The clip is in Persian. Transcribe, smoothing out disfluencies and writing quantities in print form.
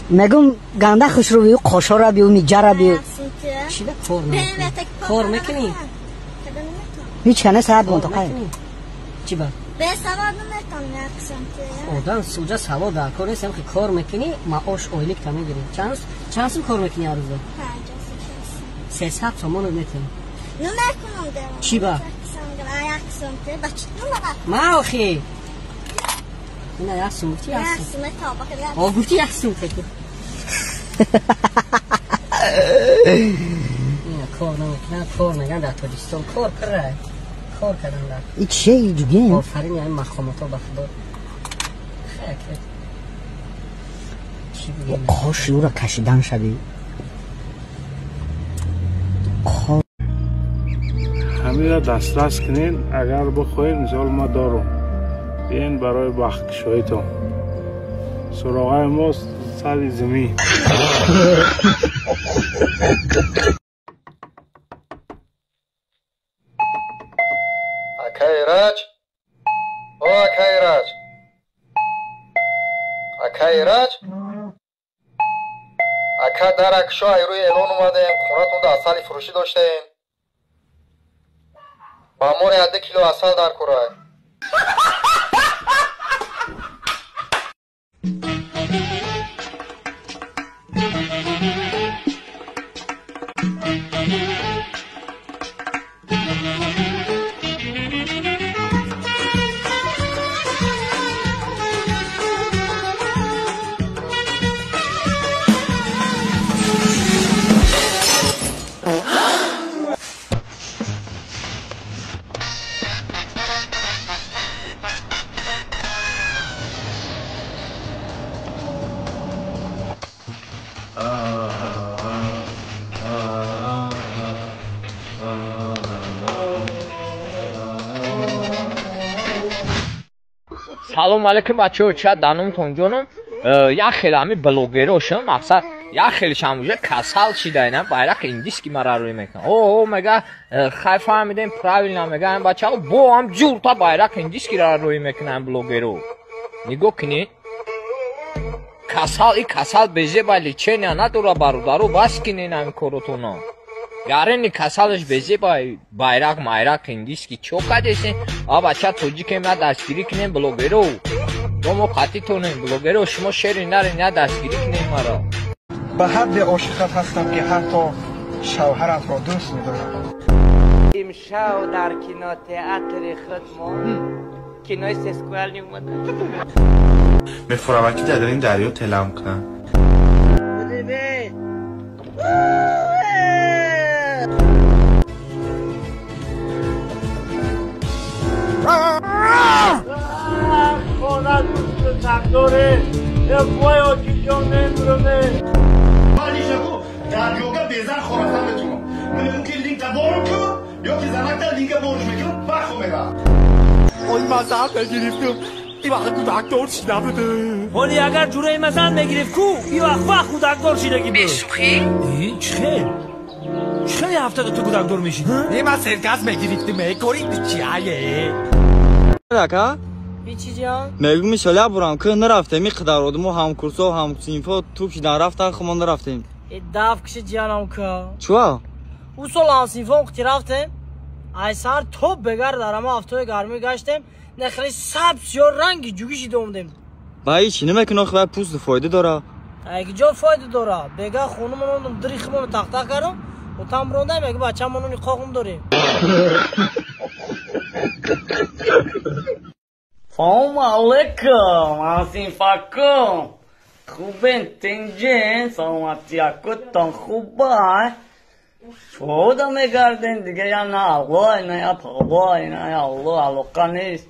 میگم گنده خوش رو بیو قاشا را بیو میجه را بیو چی ده کار میکنی؟ هیچ نه ساعت منطقه چی با؟ به سواد نمیتونم اکسنت آدم سوجا سواد در کار نیستم که کار میکنی معاش اویلیک تا میگیری چند سال کار میکنی هر روز؟ 300 تومان رو میتونی نمیکنم دارم چی با؟ اکسنت بچه ما آخی این یک سومتی هستی گفتی یک سومتی این کار نمیکنن کار نگن در تاجیکستان کار کرده کار کردن در این چه ایجوگه آفرین یعنی مخامت ها بخدا خیلی چی بگیم قاش او را کشیدن شدی همه را دست کنین اگر بخواین مثال ما دارم بیاین برای بخشایتان سراغای ما سر زمین اکایراج او اکایراج اکایراج اکا در اکشا روی اعلان اومدیم خونتون ده اصلی فروشی داشتین با مور 1 کیلو اصل در کرای سلام علیکم بچه‌ها چه دانمتون جانم یک خیلی همی بلوگر شدم مقصد یک خیلی شموجه کسل شده اینا bayrak indiski مرا روی میکنه او میگه خیلی فهمیدیم правильно میگه بچه‌ها با هم جور تا bayrak indiski را روی میکنن بلوگرو نگاه کنید کسل بزه با لچنیا نداره برادرو بس کنین این کارتونا یارن کسالش بزه با bayrak مایراک indiski چوکا دیسین بچه توجی که ما دستگیری کنیم بلوگرو ما قطعی تونیم بلوگرو شما شعری نرین دستگیری کنیم مرا به حد عاشقت هستم که حتی شوهرت را دوست می‌دارم امشب در کینوتئاتر خودمان کینوی سسکوال نیومده مفرمکی داریم دریا تلم کن خانه دوست تقداره یه بای آکی جان نمیرونه مالی شکو دریوگه بیزن خورستم بتونم من که لینک بارو کن یا که زنک لینک بارش میکنم بخو میرم اوی مزم بگیریفتم این وقت کودکدار چیده بده ولی اگر جوره مزن بگیرف کو این وقت کودکدار چیدگی بود بشوخی؟ چه هفته تو کودکدار میشی؟ این من سرکز بگیریفتم میکنید چیه؟ نکه؟ هیچی جان؟ میگو میشاله برام که نرفتیم قدر آدم و همکورسا و همسینفا توپ شدن رفتن خمان نرفتیم دف کشی جانم که چوا؟ او سال همسینفا وقتی رفتیم ایسار توپ بگر در همه هفته گرمی گشتیم نخلی سبز یا رنگی جوگیشی دومدیم بایی چی نمیکنه خواهی پوست فایده داره؟ اگه جا فایده داره بگه خونم منو دریخ منو تخته کردم و تام رونده میگه بچه منو نقاقم داریم سلام علیکم همسینفاکم خوبین تنجین سلامتی اکتان خوبه چودا میگردین دیگه یا نه الله نه یا پابای نه یا الله علاقه نیست